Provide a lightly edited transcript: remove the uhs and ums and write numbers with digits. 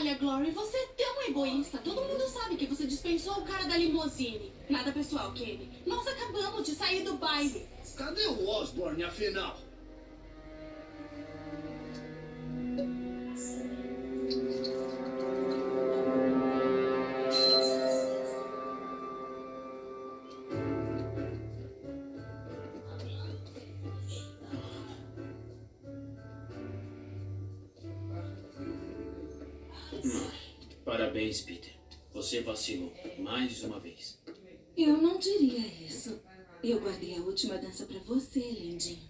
Olha, Glory, você é tão egoísta. Todo mundo sabe que você dispensou o cara da limusine. Nada pessoal, Kenny. Nós acabamos de sair do baile. Cadê o Osborne, afinal? Parabéns, Peter. Você vacilou mais uma vez. Eu não diria isso. Eu guardei a última dança pra você, lindinho.